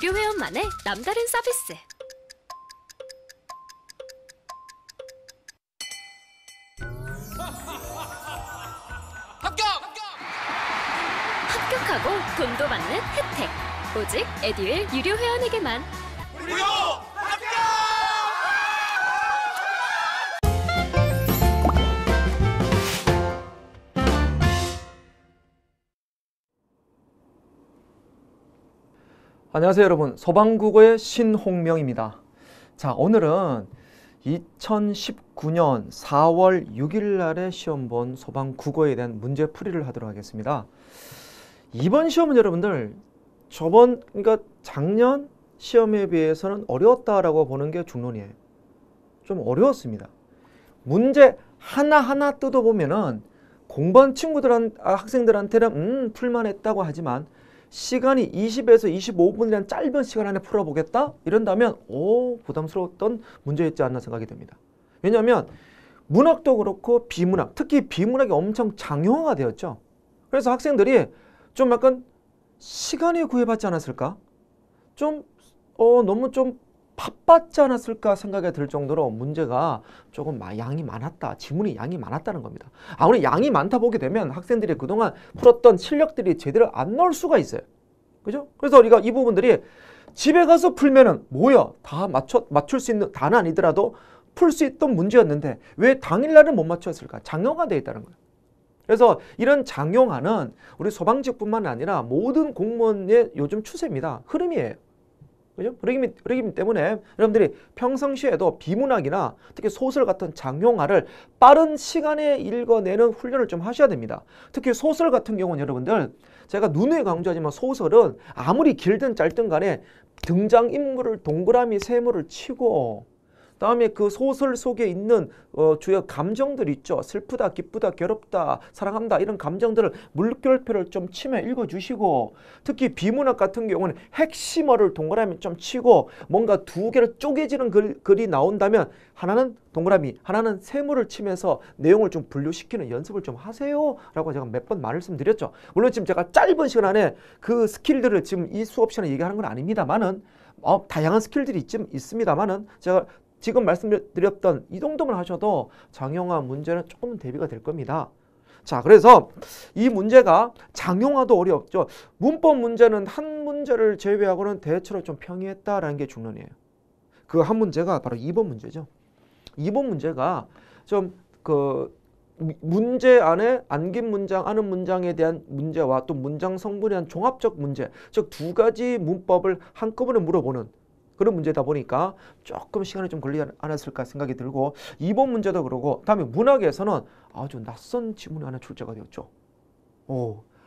유료 회원만의 남다른 서비스. 합격하고 돈도 받는 혜택. 오직 에듀윌 유료 회원에게만. 무료 합격! 안녕하세요 여러분, 소방국어의 신홍명입니다. 자, 오늘은 2019년 4월 6일 날에 시험 본 소방국어에 대한 문제풀이를 하도록 하겠습니다. 이번 시험은 여러분들 그러니까 작년 시험에 비해서는 어려웠다라고 보는 게 중론이에요. 좀 어려웠습니다. 문제 하나하나 뜯어보면은 공부한 학생들한테는 풀만했다고 하지만 시간이 20에서 25분이라는 짧은 시간 안에 풀어보겠다? 이런다면 부담스러웠던 문제였지 않나 생각이 듭니다. 왜냐하면 문학도 그렇고 비문학, 특히 비문학이 엄청 장형화가 되었죠. 그래서 학생들이 좀 약간 시간이 구애받지 않았을까? 너무 좀 바빴지 않았을까 생각이 들 정도로 문제가 조금 양이 많았다. 지문이 양이 많았다는 겁니다. 아무리 양이 많다 보게 되면 학생들이 그동안 풀었던 실력들이 제대로 안 나올 수가 있어요. 그죠? 그래서 우리가 이 부분들이 집에 가서 풀면은 다 맞출 수 있는 다는 아니더라도 풀 수 있던 문제였는데 왜 당일날은 못 맞췄을까? 장형화되어 있다는 거예요. 그래서 이런 장형화는 우리 소방직뿐만 아니라 모든 공무원의 요즘 추세입니다. 흐름이에요. 그죠? 그러기 때문에 여러분들이 평상시에도 비문학이나 특히 소설 같은 장형화를 빠른 시간에 읽어내는 훈련을 좀 하셔야 됩니다. 특히 소설 같은 경우는 여러분들 제가 누누이 강조하지만 소설은 아무리 길든 짧든 간에 등장인물을 동그라미 세모를 치고 다음에 그 소설 속에 있는 주요 감정들 있죠. 슬프다, 기쁘다, 괴롭다, 사랑한다 이런 감정들을 물결표를 좀 치며 읽어주시고 특히 비문학 같은 경우는 핵심어를 동그라미 좀 치고 뭔가 두 개를 쪼개지는 글이 나온다면 하나는 동그라미, 하나는 세모를 치면서 내용을 좀 분류시키는 연습을 좀 하세요 라고 제가 몇 번 말씀드렸죠. 물론 지금 제가 짧은 시간 안에 그 스킬들을 지금 이 수업 시간에 얘기하는 건 아닙니다만은 다양한 스킬들이 있습니다만은 제가 지금 말씀드렸던 이 정도만 하셔도 장형화 문제는 조금은 대비가 될 겁니다. 자, 그래서 이 문제가 장형화도 어렵죠. 문법 문제는 한 문제를 제외하고는 대체로 좀 평이했다라는 게 중론이에요. 그 한 문제가 바로 2번 문제죠. 2번 문제가 좀 문제 안에 안긴 문장, 아는 문장에 대한 문제와 또 문장 성분에 대한 종합적 문제, 즉 두 가지 문법을 한꺼번에 물어보는 그런 문제다 보니까 조금 시간이 좀 걸리지 않았을까 생각이 들고 2번 문제도 그러고 다음에 문학에서는 아주 낯선 지문이 하나 출제가 되었죠.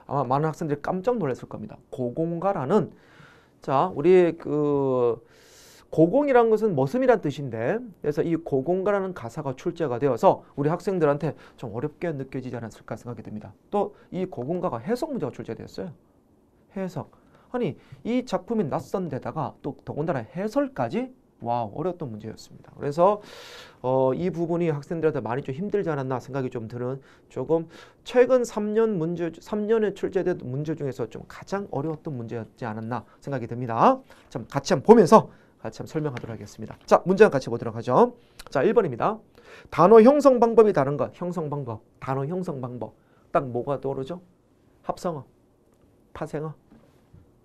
아마 많은 학생들이 깜짝 놀랐을 겁니다. 고공가라는 우리 고공이라는 것은 머슴이란 뜻인데 그래서 이 고공가라는 가사가 출제가 되어서 우리 학생들한테 좀 어렵게 느껴지지 않았을까 생각이 듭니다. 또 이 고공가가 해석 문제가 출제되었어요. 해석. 아니 이 작품이 낯선 데다가 또 더군다나 해설까지 어려웠던 문제였습니다. 그래서 이 부분이 학생들한테 많이 좀 힘들지 않았나 생각이 좀 드는 조금 최근 3년에 출제된 문제 중에서 좀 가장 어려웠던 문제였지 않았나 생각이 듭니다. 좀 같이 한번 보면서 같이 한번 설명하도록 하겠습니다. 자, 문제 같이 보도록 하죠. 자, 1번입니다. 단어 형성 방법이 다른 것. 형성 방법. 단어 형성 방법. 딱 뭐가 떠오르죠? 합성어, 파생어.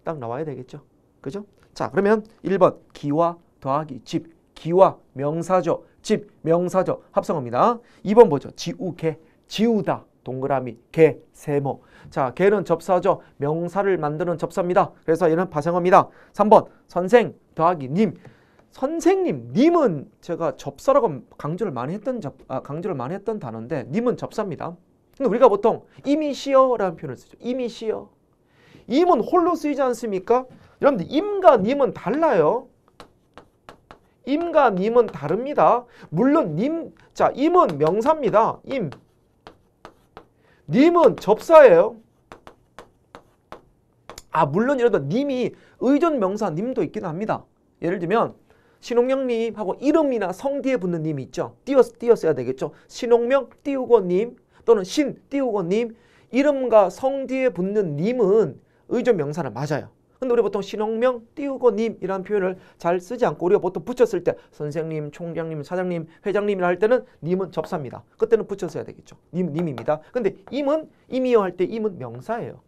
딱 나와야 되겠죠. 그죠? 자, 그러면 1번 기와 더하기 집. 기와 명사죠. 집, 명사죠. 합성어입니다. 2번 보죠. 지우개. 지우다. 동그라미. 개, 세모. 자, 개는 접사죠. 명사를 만드는 접사입니다. 그래서 얘는 파생어입니다. 3번 선생 더하기 님. 선생님, 님은 제가 접사라고 강조를 많이 했던 단어인데 님은 접사입니다. 근데 우리가 보통 임이시여라는 표현을 쓰죠. 임이시여. 임은 홀로 쓰이지 않습니까? 여러분들 임과 님은 달라요. 임과 님은 다릅니다. 물론 임은 명사입니다. 임. 님은 접사예요. 물론 여러분 님이 의존 명사 님도 있긴 합니다. 예를 들면 신홍명님하고 이름이나 성 뒤에 붙는 님이 있죠. 띄었어야 되겠죠. 신홍명 띄우고 님 또는 신 띄우고 님. 이름과 성 뒤에 붙는 님은 의존 명사는 맞아요. 근데 우리 보통 신혼명 띄우고 님이라는 표현을 잘 쓰지 않고 우리가 보통 붙였을 때 선생님, 총장님, 사장님, 회장님이라 할 때는 님은 접사입니다. 그때는 붙여서 해야 되겠죠. 님입니다. 근데 임은 임이요 할 때 임은 명사예요.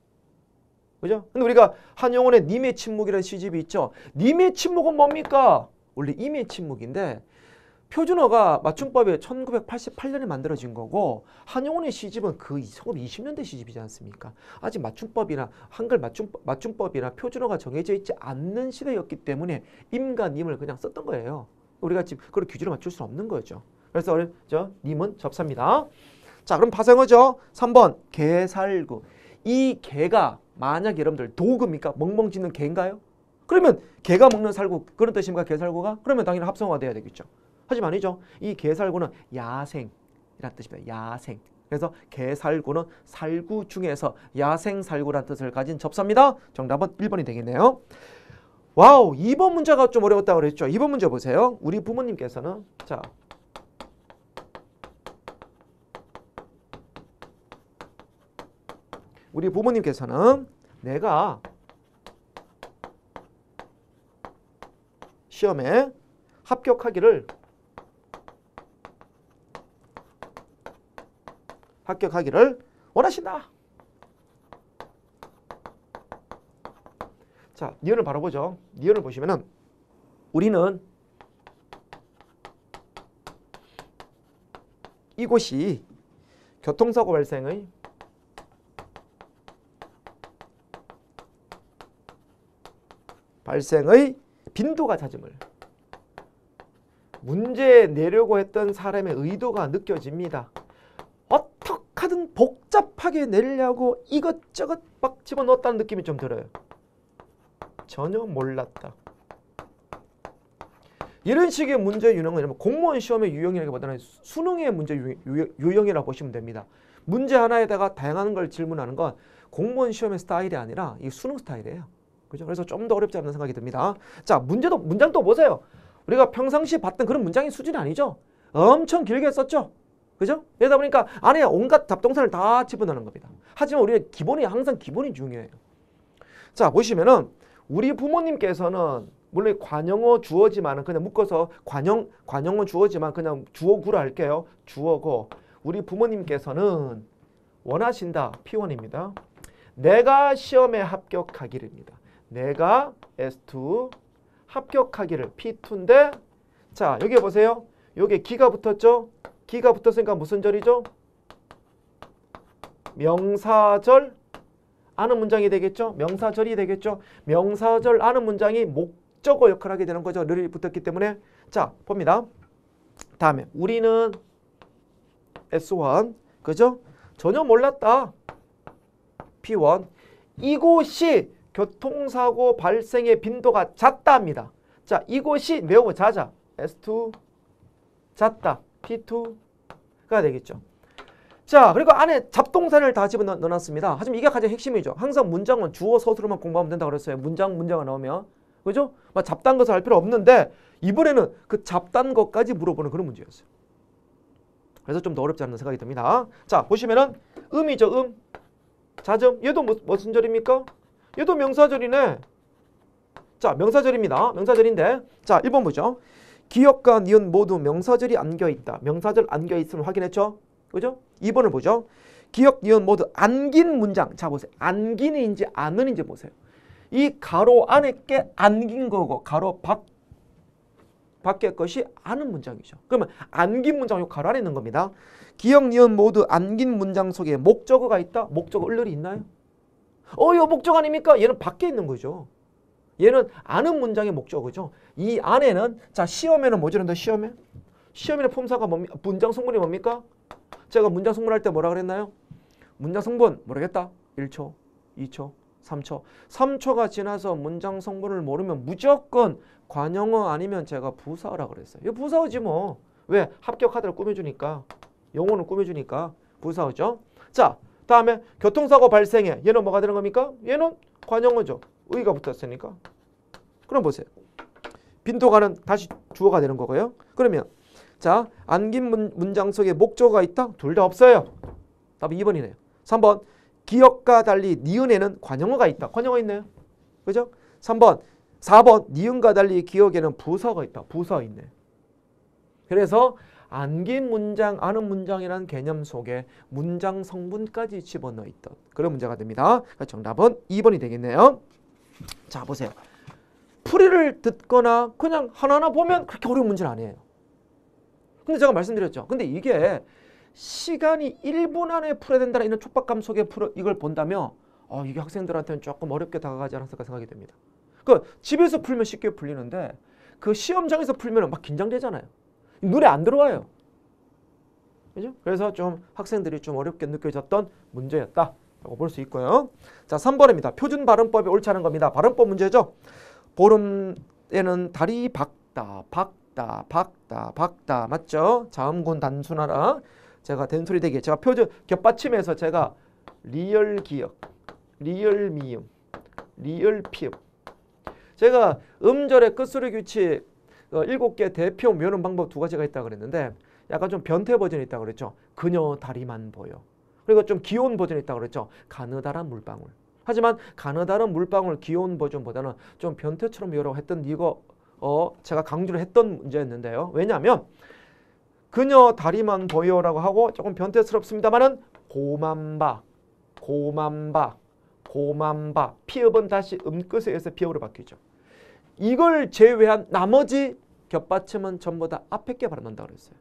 그죠? 근데 우리가 한용운의 님의 침묵이라는 시집이 있죠. 님의 침묵은 뭡니까? 원래 임의 침묵인데 표준어가 맞춤법에 1988년에 만들어진 거고 한용운의 시집은 그 1920년대 시집이지 않습니까? 아직 맞춤법이나 한글 맞춤법이나 표준어가 정해져 있지 않는 시대였기 때문에 임과 님을 그냥 썼던 거예요. 우리가 지금 그걸 규제로 맞출 수는 없는 거죠. 그래서 님은 접사입니다. 자, 그럼 파생어죠. 3번 개살구. 이 개가 만약 여러분들 도구입니까? 멍멍 짖는 개인가요? 그러면 개가 먹는 살구 그런 뜻입니까? 개살구가? 그러면 당연히 합성어가 돼야 되겠죠. 하지만 아니죠. 이 개살구는 야생이라는 뜻입니다. 야생. 그래서 개살구는 살구 중에서 야생살구라는 뜻을 가진 접사입니다. 정답은 1번이 되겠네요. 와우, 2번 문제가 좀 어려웠다고 그랬죠. 2번 문제 보세요. 우리 부모님께서는 자, 우리 부모님께서는 내가 시험에 합격하기를 원하신다. 자, 니은을 바로 보죠. 니은을 보시면은 우리는 이곳이 교통사고 발생의 빈도가 잦음을 문제 내려고 했던 사람의 의도가 느껴집니다. 어떻게든 복잡하게 내려고 이것저것 막 집어넣었다는 느낌이 좀 들어요. 전혀 몰랐다. 이런 식의 문제 유형은 공무원 시험의 유형이라기보다는 수능의 문제 유형이라고 보시면 됩니다. 문제 하나에다가 다양한 걸 질문하는 건 공무원 시험의 스타일이 아니라 이 수능 스타일이에요. 그죠? 그래서 좀 더 어렵지 않은 생각이 듭니다. 자, 문장 또 보세요. 우리가 평상시에 봤던 그런 문장의 수준이 아니죠. 엄청 길게 썼죠. 그죠? 그러다 보니까 안에 온갖 잡동사를 다 집어넣는 겁니다. 하지만 우리의 항상 기본이 중요해요. 자, 보시면은 우리 부모님께서는 물론 관용어 주어지만은 그냥 묶어서 관용어 주어지만 그냥 주어구로 할게요. 주어고 우리 부모님께서는 원하신다. P1입니다. 내가 시험에 합격하기를입니다. 내가 S2 합격하기를 P2인데 자, 여기 보세요. 여기 기가 붙었죠? 기가 붙었으니까 무슨 절이죠? 명사절 아는 문장이 되겠죠? 명사절이 되겠죠? 명사절 아는 문장이 목적어 역할을 하게 되는 거죠. 를 붙었기 때문에 자, 봅니다. 다음에 우리는 S1 그죠? 전혀 몰랐다. P1 이곳이 교통사고 발생의 빈도가 잦다입니다. 자, 이곳이 매우 잦아. S2 잦다. P2가 되겠죠. 자, 그리고 안에 잡동사를 다 집어넣어놨습니다. 하지만 이게 가장 핵심이죠. 항상 문장은 주어 서술로만 공부하면 된다고 그랬어요. 문장가 나오면. 그죠? 막 잡다한 것을 할 필요 없는데 이번에는 그 잡다한 것까지 물어보는 그런 문제였어요. 그래서 좀 더 어렵지 않은 생각이 듭니다. 자, 보시면은 음이죠. 자점. 얘도 무슨 절입니까? 얘도 명사절이네. 자, 명사절입니다. 명사절인데 자, 1번 보죠. 기역과 니은 모두 명사절이 안겨있다. 명사절 안겨있음을 확인했죠? 그죠? 2번을 보죠. 기역, 니은 모두 안긴 문장. 자, 보세요. 안긴인지 안은인지 보세요. 이 가로 안에 게 안긴 거고 가로 밖의 것이 아는 문장이죠. 그러면 안긴 문장 요 가로 안에 있는 겁니다. 기역, 니은 모두 안긴 문장 속에 목적어가 있다. 목적어 을을이 있나요? 이거 목적 아닙니까? 얘는 밖에 있는 거죠. 얘는 아는 문장의 목적어죠. 이 안에는 자, 시험에는 뭐죠? 시험에는 품사가 뭡니까? 문장 성분이 뭡니까? 제가 문장 성분할 때 뭐라 그랬나요? 문장 성분 모르겠다. 1초, 2초, 3초. 3초가 지나서 문장 성분을 모르면 무조건 관용어 아니면 제가 부사어라 그랬어요. 이거 부사어지 뭐. 왜? 합격하더라 꾸며주니까. 용어는 꾸며주니까 부사어죠. 자, 다음에 교통사고 발생해. 얘는 뭐가 되는 겁니까? 얘는 관용어죠. 의가 붙었으니까. 그럼 보세요. 빈도가는 다시 주어가 되는 거고요. 그러면 자, 안긴 문장 속에 목적어가 있다? 둘 다 없어요. 답은 2번이네요. 3번 기역과 달리 니은에는 관용어가 있다. 관용어 있네요. 그죠? 3번, 4번 니은과 달리 기억에는 부서가 있다. 부서 있네. 그래서 안긴 문장, 아는 문장이라는 개념 속에 문장 성분까지 집어넣어 있던 그런 문제가 됩니다. 정답은 2번이 되겠네요. 자, 보세요. 풀이를 듣거나 그냥 하나하나 보면 그렇게 어려운 문제는 아니에요. 근데 제가 말씀드렸죠. 근데 이게 시간이 1분 안에 풀어야 된다는 이런 촉박감 속에 이걸 본다면 이게 학생들한테는 조금 어렵게 다가가지 않았을까 생각이 됩니다. 그 집에서 풀면 쉽게 풀리는데 그 시험장에서 풀면 막 긴장되잖아요. 눈에 안 들어와요. 그죠? 그래서 좀 학생들이 좀 어렵게 느껴졌던 문제였다라고 볼 수 있고요. 자, 3번입니다. 표준 발음법이 옳지 않은 겁니다. 발음법 문제죠. 보름에는 달이 박다, 박다, 박다, 박다. 맞죠? 자음군 단순하라. 제가 된소리 대기. 제가 표준 겹받침해서 제가 리얼 기역, 리얼 미음, 리얼 피읍. 제가 음절의 끝소리 규칙 7개 대표 외우는 방법 2가지가 있다고 그랬는데 약간 좀 변태 버전이 있다고 그랬죠. 그녀 다리만 보여. 그리고 좀 귀여운 버전이 있다고 그랬죠. 가느다란 물방울. 하지만 가느다란 물방울 귀여운 버전보다는 좀 변태처럼 외우라고 했던 이거 제가 강조를 했던 문제였는데요. 왜냐하면 그녀 다리만 보여라고 하고 조금 변태스럽습니다만은 고만바, 고만바, 고만바. 피읍은 다시 음끝에 의해서 비읍으로 바뀌죠. 이걸 제외한 나머지 겹받침은 전부 다 앞에 게 발음한다고 그랬어요.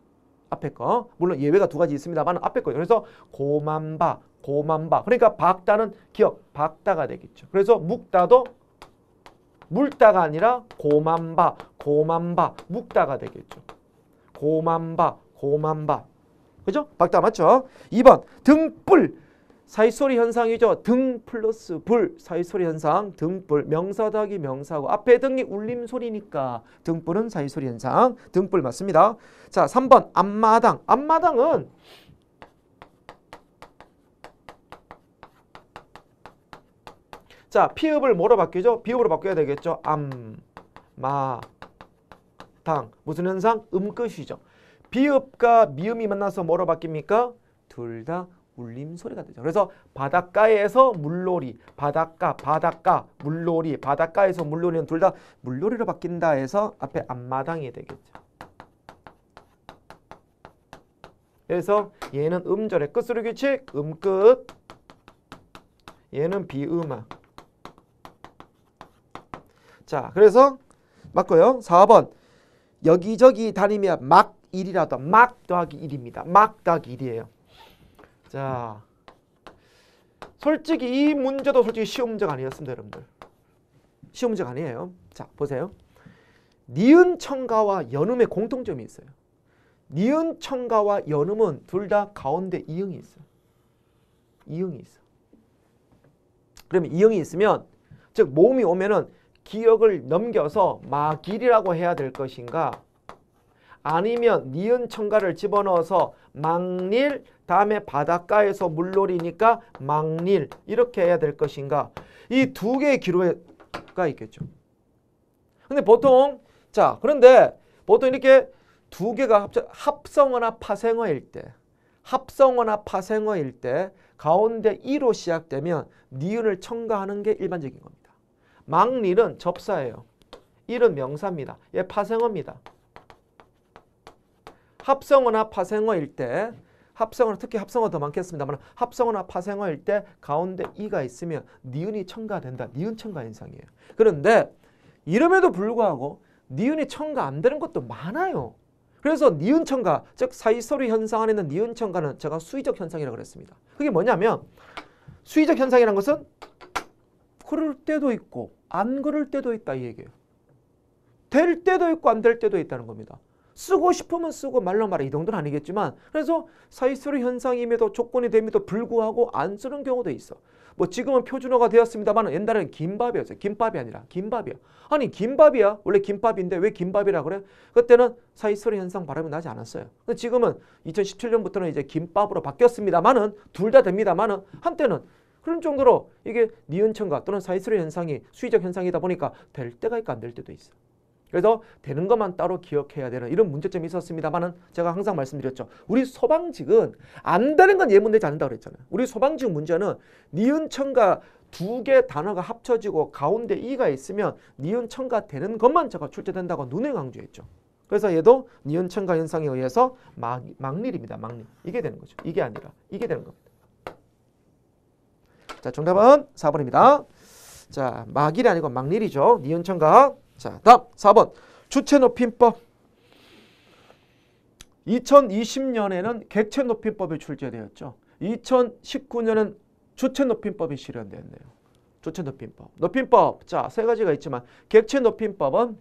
앞에 거. 물론 예외가 2가지 있습니다만 앞에 거예요. 그래서 고만바, 고만바. 그러니까 박다는 기억, 박다가 되겠죠. 그래서 묵다도 물다가 아니라 고만바, 고만바, 묵다가 되겠죠. 고만바, 고만바. 그죠? 박다 맞죠? 2번 등불. 사이소리 현상이죠. 등 플러스 불. 사이소리 현상. 등불. 명사 더하기 명사고 앞에 등이 울림소리니까 등불은 사이소리 현상. 등불 맞습니다. 자, 3번 앞마당. 앞마당은 자, 피읍을 뭐로 바뀌죠? 비읍으로 바뀌어야 되겠죠. 마, 당. 무슨 현상? 음끝이죠. 비읍과 미음이 만나서 뭐로 바뀝니까? 둘 다 울림소리가 되죠. 그래서 바닷가에서 물놀이, 바닷가, 바닷가, 물놀이, 바닷가에서 물놀이는 둘 다 물놀이로 바뀐다 해서 앞에 앞마당이 되겠죠. 그래서 얘는 음절의 끝소리 규칙, 음끝. 얘는 비음아. 자, 그래서 맞고요. 4번 여기저기 다니며 막 1이라도 막 더하기 1입니다. 막 더하기 1이에요. 자, 솔직히 이 문제도 솔직히 쉬운 문제가 아니었습니다, 여러분들. 쉬운 문제가 아니에요. 자, 보세요. 니은 청가와 연음의 공통점이 있어요. 니은 청가와 연음은 둘 다 가운데 이응이 있어요. 이응이 있어. 그러면 이응이 있으면 즉 모음이 오면은 기역을 넘겨서 마길이라고 해야 될 것인가? 아니면 니은 청가를 집어넣어서 막릴 다음에 바닷가에서 물놀이니까 막릴 이렇게 해야 될 것인가? 이 2개의 기로가 있겠죠. 근데 보통 그런데 보통 이렇게 2개가 합성어나 파생어일 때 합성어나 파생어일 때 가운데 이로 시작되면 니은을 첨가하는 게 일반적인 겁니다. 막릴은 접사예요. 일은 명사입니다. 얘 파생어입니다. 합성어나 파생어일 때 합성어는 특히 합성어 더 많겠습니다만 합성어나 파생어일 때 가운데 이가 있으면 니은이 첨가된다. 니은 첨가 현상이에요. 그런데 이름에도 불구하고 니은이 첨가 안 되는 것도 많아요. 그래서 니은 첨가, 즉 사이소리 현상 안에 있는 니은 첨가는 제가 수의적 현상이라고 그랬습니다. 그게 뭐냐면 수의적 현상이라는 것은 그럴 때도 있고 안 그럴 때도 있다 이 얘기예요. 될 때도 있고 안 될 때도 있다는 겁니다. 쓰고 싶으면 쓰고 말로 말해 이 정도는 아니겠지만 그래서 사이소리 현상임에도 조건이 됨에도 불구하고 안 쓰는 경우도 있어. 뭐 지금은 표준어가 되었습니다만 옛날에는 김밥이었어요. 김밥이 아니라 김밥이야. 아니 김밥이야. 원래 김밥인데 왜 김밥이라 그래? 그때는 사이소리 현상 발음이 나지 않았어요. 근데 지금은 2017년부터는 이제 김밥으로 바뀌었습니다만은 둘 다 됩니다만은 한때는 그런 정도로 이게 니은 첨가 또는 사이소리 현상이 수의적 현상이다 보니까 될 때가 있고 안 될 때도 있어. 그래서 되는 것만 따로 기억해야 되는 이런 문제점이 있었습니다만은 제가 항상 말씀드렸죠. 우리 소방직은 안 되는 건 예문되지 않는다고 그랬잖아요. 우리 소방직 문제는 니은 첨가 두 개 단어가 합쳐지고 가운데 이가 있으면 니은천가 되는 것만 제가 출제된다고 눈에 강조했죠. 그래서 얘도 니은천가 현상에 의해서 막릴입니다. 막릴. 이게 되는 거죠. 이게 아니라 이게 되는 겁니다. 자, 정답은 4번입니다. 자, 막일이 아니고 막릴이죠. 니은천가. 자, 다음 4번. 주체높임법. 2020년에는 객체높임법이 출제되었죠. 2019년은 주체높임법이 실현되었네요. 주체높임법. 높임법. 자, 세 가지가 있지만 객체높임법은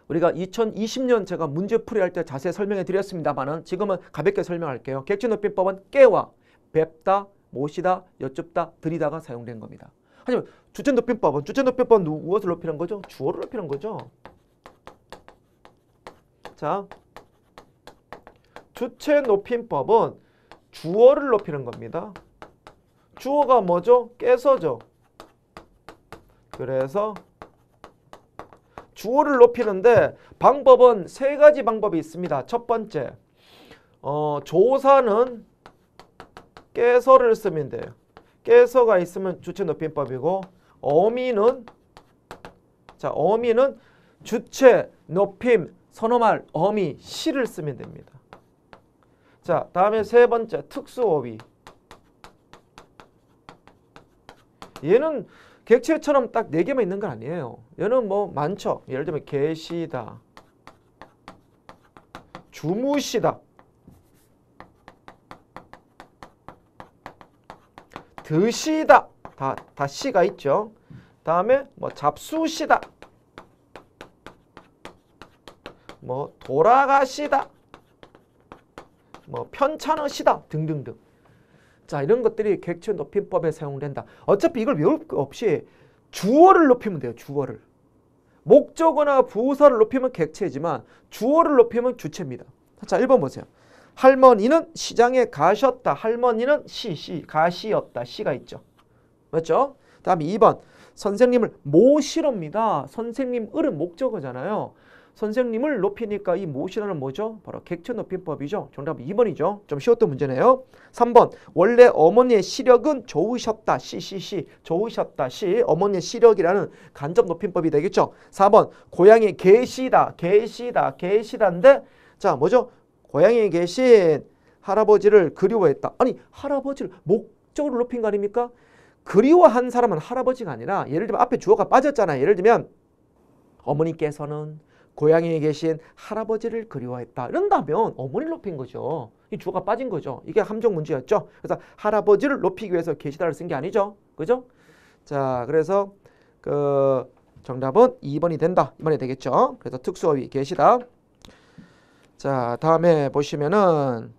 우리가 2020년 제가 문제풀이할 때 자세히 설명해 드렸습니다만은 지금은 가볍게 설명할게요. 객체높임법은 깨와 뵙다, 모시다, 여쭙다, 들이다가 사용된 겁니다. 하지만 주체높임법은 무엇을 높이는 거죠? 주어를 높이는 거죠. 자, 주체높임법은 주어를 높이는 겁니다. 주어가 뭐죠? 깨서죠. 그래서 주어를 높이는데 방법은 세 가지 방법이 있습니다. 첫 번째, 조사는 깨서를 쓰면 돼요. 깨서가 있으면 주체높임법이고, 어미는 주체, 높임, 선어말, 어미, 시를 쓰면 됩니다. 자, 다음에 세 번째, 특수어휘. 얘는 객체처럼 딱 4개만 있는 건 아니에요. 얘는 뭐 많죠. 예를 들면 계시다, 주무시다, 드시다, 다 시가 있죠. 다음에 뭐 잡수시다, 뭐 돌아가시다, 뭐 편찮으시다 등등등. 자, 이런 것들이 객체 높임법에 사용된다. 어차피 이걸 외울 거 없이 주어를 높이면 돼요. 주어를. 목적어나 부사를 높이면 객체지만 주어를 높이면 주체입니다. 자, 1번 보세요. 할머니는 시장에 가셨다. 할머니는 가시였다. 시가 있죠. 맞죠? 다음에 2번. 선생님을 모시럽니다. 선생님을은 목적어잖아요. 선생님을 높이니까 이 모시라는 뭐죠? 바로 객체 높임법이죠. 정답은 2번이죠. 좀 쉬웠던 문제네요. 3번. 원래 어머니의 시력은 좋으셨다. 좋으셨다. 어머니의 시력이라는 간접 높임법이 되겠죠. 4번. 고향에 계시다인데 자, 뭐죠? 고향에 계신 할아버지를 그리워했다. 아니, 할아버지를 목적으로 높인 거 아닙니까? 그리워한 사람은 할아버지가 아니라 예를 들면 앞에 주어가 빠졌잖아요. 예를 들면 어머니께서는 고향에 계신 할아버지를 그리워했다. 이런다면 어머니를 높인 거죠. 이 주어가 빠진 거죠. 이게 함정 문제였죠. 그래서 할아버지를 높이기 위해서 계시다를 쓴 게 아니죠. 그죠? 자, 그래서 그 정답은 2번이 된다. 2번이 되겠죠. 그래서 특수어휘 계시다. 자, 다음에 보시면은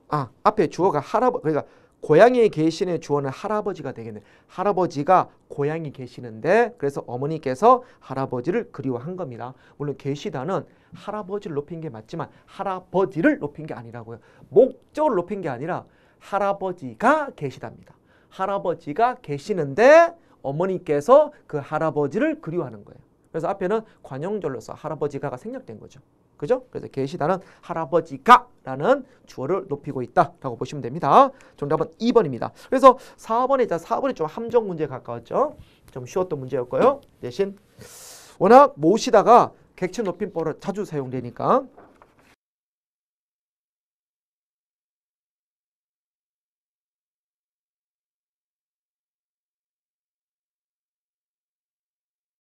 앞에 주어가 그러니까 고향에 계시는 주어는 할아버지가 되겠네. 할아버지가 고향에 계시는데 그래서 어머니께서 할아버지를 그리워한 겁니다. 물론 계시다는 할아버지를 높인 게 맞지만 할아버지를 높인 게 아니라고요. 목적을 높인 게 아니라 할아버지가 계시답니다. 할아버지가 계시는데 어머니께서 그 할아버지를 그리워하는 거예요. 그래서 앞에는 관용절로서 할아버지가가 생략된 거죠. 그죠? 그래서 계시다는 할아버지가라는 주어를 높이고 있다라고 보시면 됩니다. 정답은 2번입니다. 그래서 4번이 좀 함정 문제에 가까웠죠. 좀 쉬웠던 문제였고요. 대신 워낙 모시다가 객체 높임법으로 자주 사용되니까